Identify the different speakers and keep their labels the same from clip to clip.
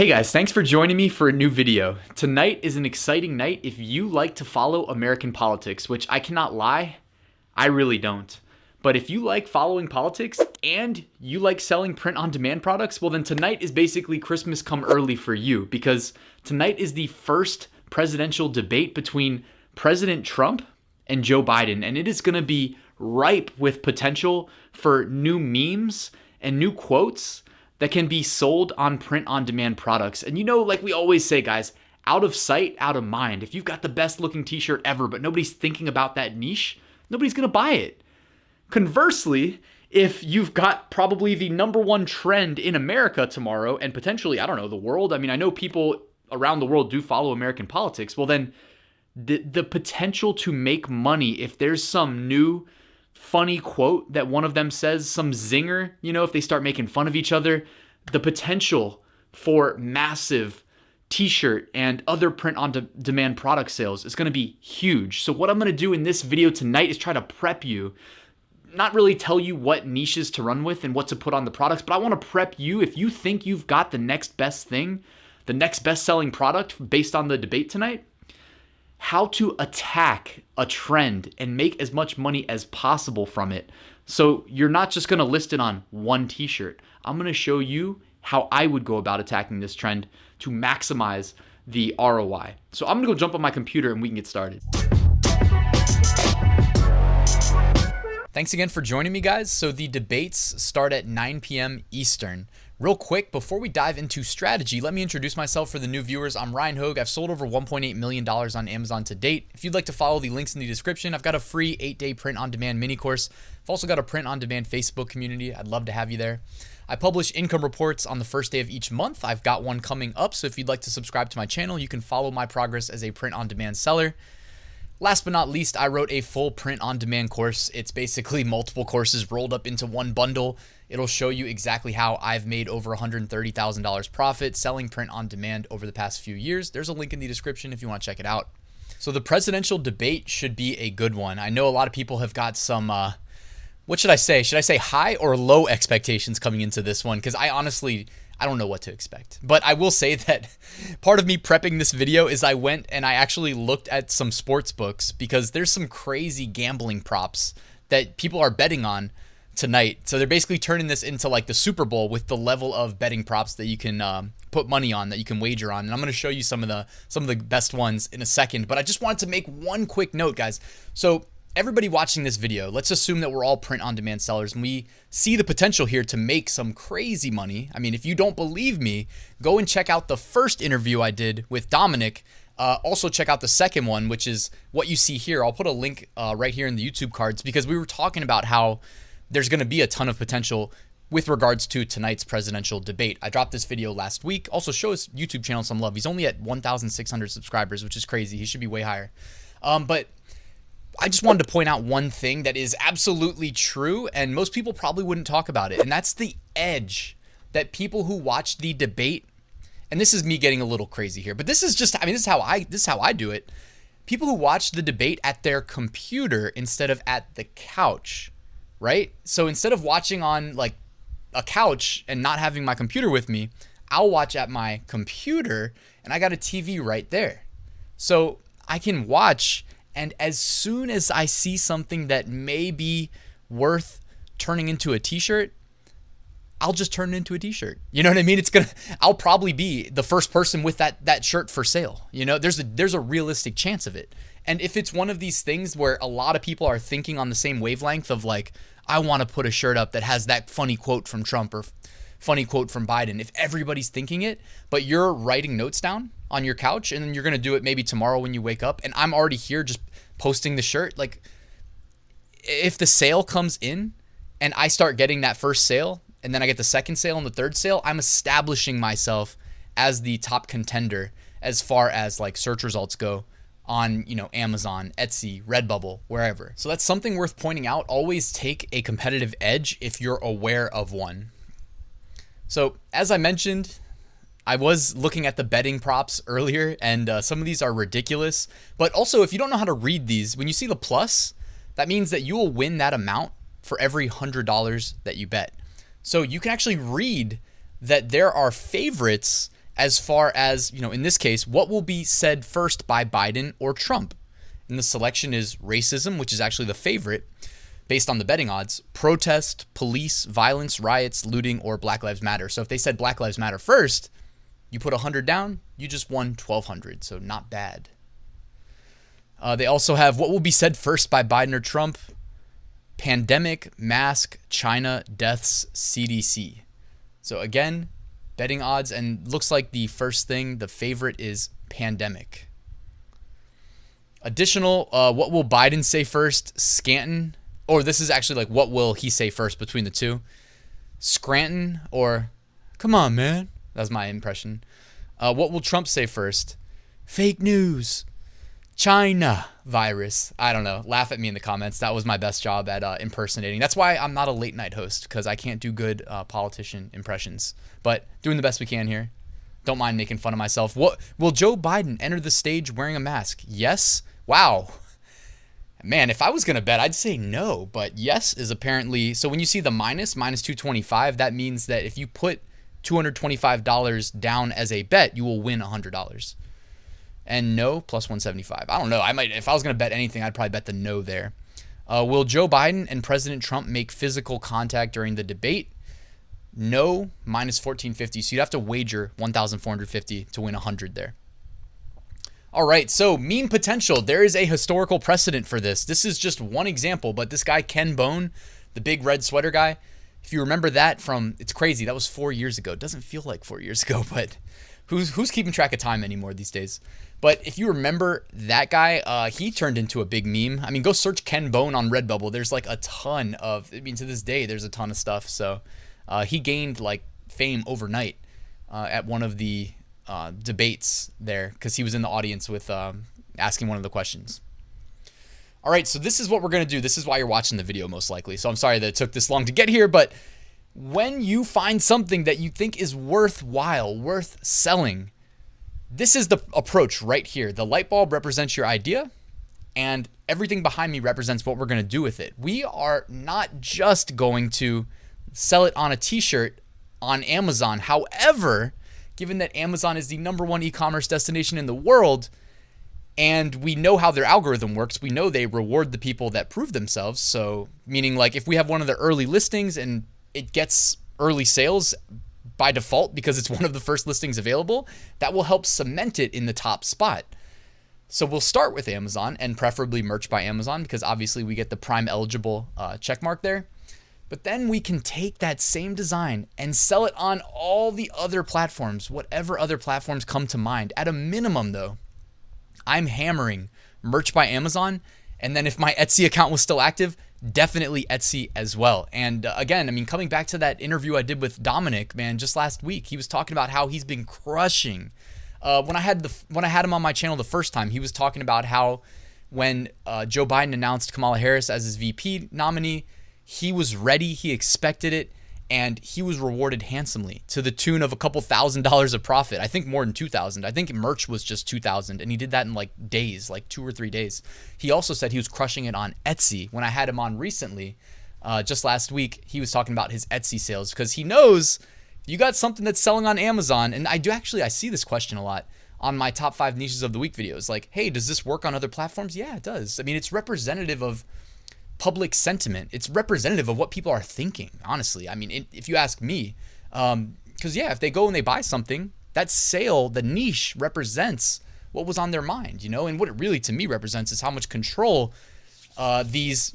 Speaker 1: Hey guys, thanks for joining me for a new video. Tonight is an exciting night if you like to follow American politics, which I cannot lie, I really don't. But if you like following politics and you like selling print-on-demand products, well then tonight is basically Christmas come early for you, because tonight is the first presidential debate between President Trump and Joe Biden, and it is going to be ripe with potential for new memes and new quotes that can be sold on print-on-demand products. And you know, like we always say, guys, out of sight, out of mind. If you've got the best looking t-shirt ever, but nobody's thinking about that niche, nobody's going to buy it. Conversely, if you've got probably the number one trend in America tomorrow, and potentially, I don't know, the world. I mean, I know people around the world do follow American politics. Well, then the potential to make money, if there's some new funny quote that one of them says, some zinger, you know, if they start making fun of each other, the potential for massive t-shirt and other print-on-demand product sales is going to be huge. So what I'm going to do in this video tonight is try to prep you, not really tell you what niches to run with and what to put on the products, but I want to prep you if you think you've got the next best thing, the next best-selling product based on the debate tonight, how to attack a trend and make as much money as possible from it. So you're not just going to list it on one t-shirt. I'm going to show you how I would go about attacking this trend to maximize the ROI. So I'm going to go jump on my computer and we can get started. Thanks again for joining me, guys. So the debates start at 9 p.m. Eastern. Real quick, before we dive into strategy, let me introduce myself for the new viewers. I'm Ryan Hogue. I've sold over $1.8 million on Amazon to date. If you'd like to follow the links in the description, I've got a free 8-day print-on-demand mini course. I've also got a print-on-demand Facebook community. I'd love to have you there. I publish income reports on the first day of each month. I've got one coming up, so if you'd like to subscribe to my channel, you can follow my progress as a print-on-demand seller. Last but not least, I wrote a full print-on-demand course. It's basically multiple courses rolled up into one bundle. It'll show you exactly how I've made over $130,000 profit selling print-on-demand over the past few years. There's a link in the description if you want to check it out. So the presidential debate should be a good one. I know a lot of people have got some, what should I say? Should I say high or low expectations coming into this one? Because I don't know what to expect. But I will say that part of me prepping this video is I went and I actually looked at some sports books, because there's some crazy gambling props that people are betting on tonight. So they're basically turning this into like the Super Bowl with the level of betting props that you can put money on, that you can wager on. And I'm going to show you some of the best ones in a second. But I just wanted to make one quick note, guys. So everybody watching this video, let's assume that we're all print-on-demand sellers and we see the potential here to make some crazy money. I mean, if you don't believe me, go and check out the first interview I did with Dominic. Also check out the second one, which is what you see here. I'll put a link right here in the YouTube cards, because we were talking about how there's going to be a ton of potential with regards to tonight's presidential debate. I dropped this video last week. Also show his YouTube channel some love. He's only at 1,600 subscribers, which is crazy. He should be way higher. But I just wanted to point out one thing that is absolutely true, and most people probably wouldn't talk about it, and that's the edge that people who watch the debate, and this is me getting a little crazy here, but this is just, I mean, this is how I do it. People who watch the debate at their computer instead of at the couch, right? So instead of watching on like a couch and not having my computer with me, I'll watch at my computer, and I got a TV right there. So I can watch, and as soon as I see something that may be worth turning into a t-shirt, I'll just turn it into a t-shirt. You know what I mean? I'll probably be the first person with that shirt for sale. You know, there's a realistic chance of it. And if it's one of these things where a lot of people are thinking on the same wavelength of like, I want to put a shirt up that has that funny quote from Trump or funny quote from Biden. If everybody's thinking it, but you're writing notes down on your couch, and then you're going to do it maybe tomorrow when you wake up, and I'm already here just posting the shirt, like if the sale comes in and I start getting that first sale, and then I get the second sale and the third sale, I'm establishing myself as the top contender as far as like search results go on, you know, Amazon, Etsy, Redbubble, wherever. So that's something worth pointing out. Always take a competitive edge if you're aware of one. So as I mentioned, I was looking at the betting props earlier, and some of these are ridiculous. But also, if you don't know how to read these, when you see the plus, that means that you will win that amount for every $100 that you bet. So you can actually read that there are favorites as far as, in this case, what will be said first by Biden or Trump. And the selection is racism, which is actually the favorite based on the betting odds, protest, police, violence, riots, looting, or Black Lives Matter. So if they said Black Lives Matter first, you put 100 down, you just won 1,200. So not bad. They also have what will be said first by Biden or Trump: pandemic, mask, China, deaths, CDC. So again, betting odds, and looks like the first thing, the favorite is pandemic. Additional, what will Biden say first? Scanton, or this is actually like what will he say first between the two? Scranton or come on, man. That's my impression. What will Trump say first? Fake news. China virus. I don't know. Laugh at me in the comments. That was my best job at impersonating. That's why I'm not a late night host, because I can't do good politician impressions. But doing the best we can here. Don't mind making fun of myself. What will Joe Biden enter the stage wearing a mask? Yes. Wow. Man, if I was going to bet, I'd say no. But yes is apparently. So when you see the minus 225, that means that if you put $225 down as a bet, you will win $100. And no, plus 175. I don't know. I might, if I was going to bet anything, I'd probably bet the no there. Will Joe Biden and President Trump make physical contact during the debate? No, minus 1450. So you'd have to wager 1,450 to win 100 there. All right, so meme potential. There is a historical precedent for this. This is just one example, but this guy, Ken Bone, the big red sweater guy, if you remember that from, it's crazy, that was 4 years ago. It doesn't feel like 4 years ago, but who's keeping track of time anymore these days? But if you remember that guy, he turned into a big meme. I mean, go search Ken Bone on Redbubble. There's like a ton of, I mean, to this day, there's a ton of stuff. So he gained like fame overnight at one of the debates there, because he was in the audience with asking one of the questions. All right, so this is what we're going to do. This is why you're watching the video most likely. So I'm sorry that it took this long to get here, but when you find something that you think is worthwhile, worth selling, this is the approach right here. The light bulb represents your idea, and everything behind me represents what we're going to do with it. We are not just going to sell it on a t-shirt on Amazon. However, given that Amazon is the #1 e-commerce destination in the world, and we know how their algorithm works, we know they reward the people that prove themselves. So meaning like if we have one of the early listings and it gets early sales by default because it's one of the first listings available, that will help cement it in the top spot. So we'll start with Amazon, and preferably merch by Amazon, because obviously we get the Prime eligible check mark there. But then we can take that same design and sell it on all the other platforms, whatever other platforms come to mind. At a minimum though, I'm hammering merch by Amazon. And then if my Etsy account was still active, definitely Etsy as well. And again, I mean, coming back to that interview I did with Dominic, man, just last week, he was talking about how he's been crushing. When I had him on my channel the first time, he was talking about how when Joe Biden announced Kamala Harris as his VP nominee, he was ready, he expected it, and he was rewarded handsomely to the tune of a couple $1,000s of profit. I think more than 2,000. I think merch was just 2,000, and he did that in like days, like 2 or 3 days. He also said he was crushing it on Etsy. When I had him on recently, just last week, he was talking about his Etsy sales, because he knows you got something that's selling on Amazon. And I see this question a lot on my top 5 niches of the week videos. Like, hey, does this work on other platforms? Yeah, it does. I mean, it's representative of public sentiment. It's representative of what people are thinking, honestly. I mean, if you ask me, because yeah, if they go and they buy something, that sale, the niche represents what was on their mind, and what it really to me represents is how much control these,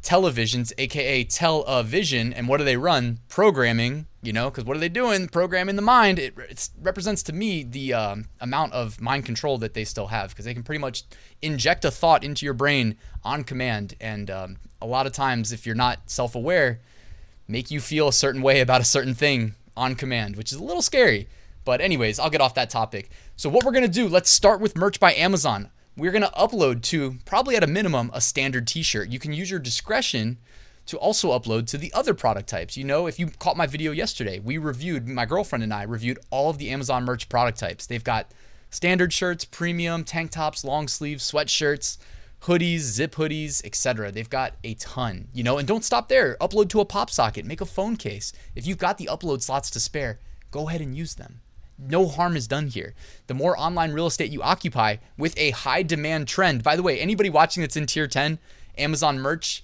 Speaker 1: televisions, aka television, and what do they run? Programming, because what are they doing? Programming the mind. It represents to me the amount of mind control that they still have, because they can pretty much inject a thought into your brain on command, and a lot of times, if you're not self-aware, make you feel a certain way about a certain thing on command, which is a little scary. But anyways, I'll get off that topic. So what we're going to do, let's start with merch by Amazon. We're going to upload to, probably at a minimum, a standard t-shirt. You can use your discretion to also upload to the other product types. If you caught my video yesterday, my girlfriend and I reviewed all of the Amazon merch product types. They've got standard shirts, premium, tank tops, long sleeves, sweatshirts, hoodies, zip hoodies, etc. They've got a ton, and don't stop there. Upload to a pop socket, make a phone case. If you've got the upload slots to spare, go ahead and use them. no harm is done here. The more online real estate you occupy with a high demand trend, by the way, anybody watching that's in tier 10, Amazon merch,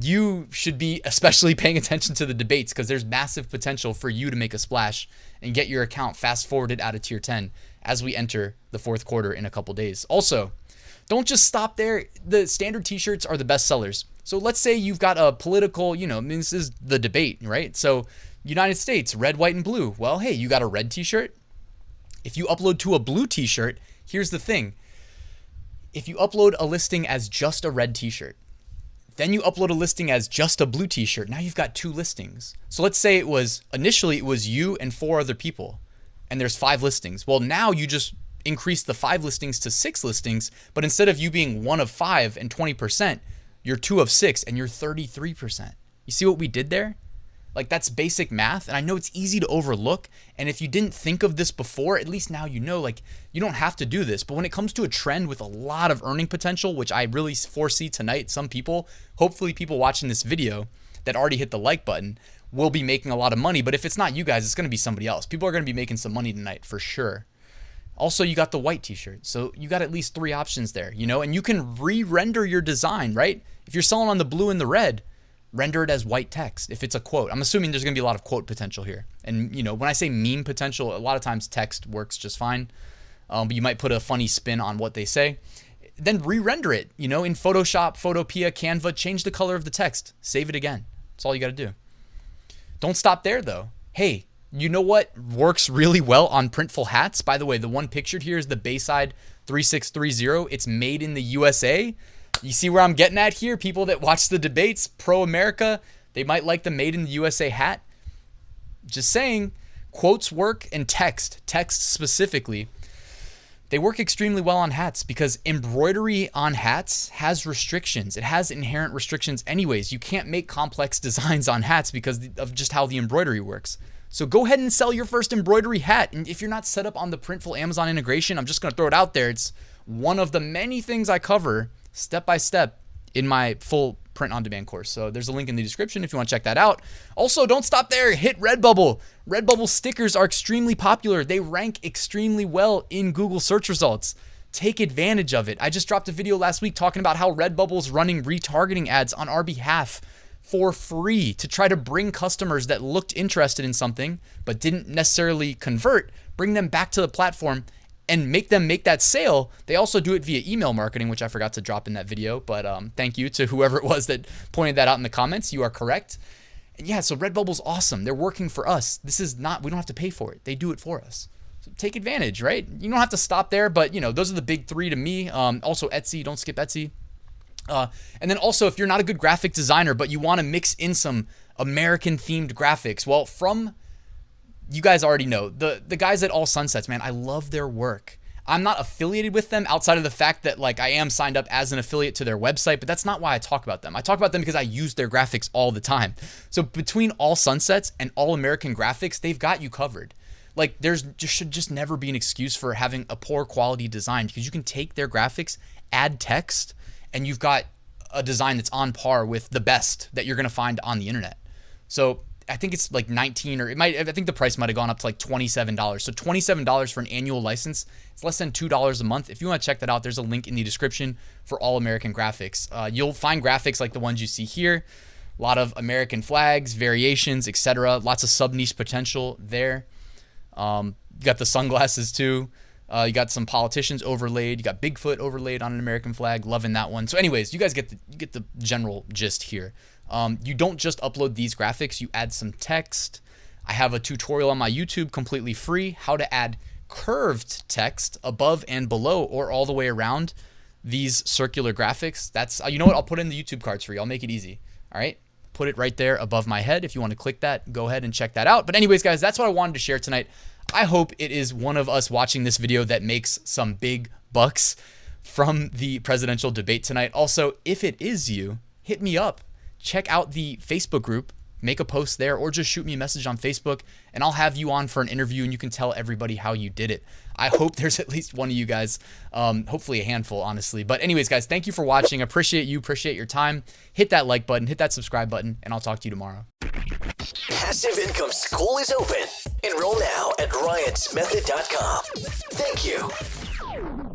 Speaker 1: you should be especially paying attention to the debates because there's massive potential for you to make a splash and get your account fast forwarded out of tier 10 as we enter the fourth quarter in a couple days. Also, don't just stop there. The standard t-shirts are the best sellers. So let's say you've got a political, this is the debate, right? So United States, red, white, and blue. Well, hey, you got a red t-shirt. If you upload to a blue t-shirt, here's the thing. If you upload a listing as just a red t-shirt, then you upload a listing as just a blue t-shirt, now you've got 2 listings. So let's say initially it was you and 4 other people, and there's 5 listings. Well, now you just increase the 5 listings to 6 listings, but instead of you being 1 of 5 and 20%, you're 2 of 6 and you're 33%. You see what we did there? Like, that's basic math, and I know it's easy to overlook, and if you didn't think of this before, at least now you know, like, you don't have to do this. But when it comes to a trend with a lot of earning potential, which I really foresee tonight, some people, hopefully people watching this video that already hit the like button, will be making a lot of money. But if it's not you guys, it's going to be somebody else. People are going to be making some money tonight for sure. Also, you got the white t-shirt. So you got at least 3 options there, and you can re-render your design, right? If you're selling on the blue and the red, render it as white text. If it's a quote, I'm assuming there's going to be a lot of quote potential here. And, when I say meme potential, a lot of times text works just fine. But you might put a funny spin on what they say. Then re-render it, in Photoshop, Photopea, Canva, change the color of the text, save it again. That's all you got to do. Don't stop there though. Hey, you know what works really well on Printful hats? By the way, the one pictured here is the Bayside 3630. It's made in the USA. You see where I'm getting at here? People that watch the debates, pro-America, they might like the made in the USA hat. Just saying, quotes work and text specifically, they work extremely well on hats because embroidery on hats has restrictions. It has inherent restrictions anyways. You can't make complex designs on hats because of just how the embroidery works. So go ahead and sell your first embroidery hat. And if you're not set up on the Printful Amazon integration, I'm just going to throw it out there. It's one of the many things I cover step by step in my full print on demand course. So there's a link in the description if you want to check that out. Also, don't stop there. Hit Redbubble. Redbubble stickers are extremely popular. They rank extremely well in Google search results. Take advantage of it. I just dropped a video last week talking about how Redbubble's running retargeting ads on our behalf for free to try to bring customers that looked interested in something but didn't necessarily convert, bring them back to the platform and make them make that sale. They also do it via email marketing, which I forgot to drop in that video, but thank you to whoever it was that pointed that out in the comments. You are correct. And yeah, so Redbubble's awesome. They're working for us. This is not, we don't have to pay for it. They do it for us. So take advantage, right? You don't have to stop there, but those are the big 3 to me. Also Etsy, don't skip Etsy. And then also, if you're not a good graphic designer, but you want to mix in some American themed graphics, well, you guys already know, the guys at All Sunsets, man, I love their work. I'm not affiliated with them outside of the fact that I am signed up as an affiliate to their website, but that's not why I talk about them. I talk about them because I use their graphics all the time. So between All Sunsets and All American Graphics, they've got you covered. Should just never be an excuse for having a poor quality design because you can take their graphics, add text, and you've got a design that's on par with the best that you're going to find on the internet. So I think it's like 19 or I think the price might have gone up to like $27. So $27 for an annual license. It's less than $2 a month. If you want to check that out, there's a link in the description for All American Graphics. You'll find graphics like the ones you see here. A lot of American flags, variations, etc. Lots of sub-niche potential there. You got the sunglasses too. You got some politicians overlaid. You got Bigfoot overlaid on an American flag. Loving that one. So anyways, you guys get the general gist here. You don't just upload these graphics, you add some text. I have a tutorial on my YouTube completely free, how to add curved text above and below or all the way around these circular graphics. That's, you know what, I'll put in the YouTube cards for you. I'll make it easy. All right. Put it right there above my head. If you want to click that, go ahead and check that out. But anyways, guys, that's what I wanted to share tonight. I hope it is one of us watching this video that makes some big bucks from the presidential debate tonight. Also, if it is you, hit me up. Check out the Facebook group, make a post there, or just shoot me a message on Facebook, and I'll have you on for an interview, and you can tell everybody how you did it. I hope there's at least one of you guys, hopefully a handful, honestly. But anyways, guys, thank you for watching. I appreciate you, appreciate your time. Hit that like button, hit that subscribe button, and I'll talk to you tomorrow.
Speaker 2: Passive Income School is open. Enroll now at ryansmethod.com. Thank you.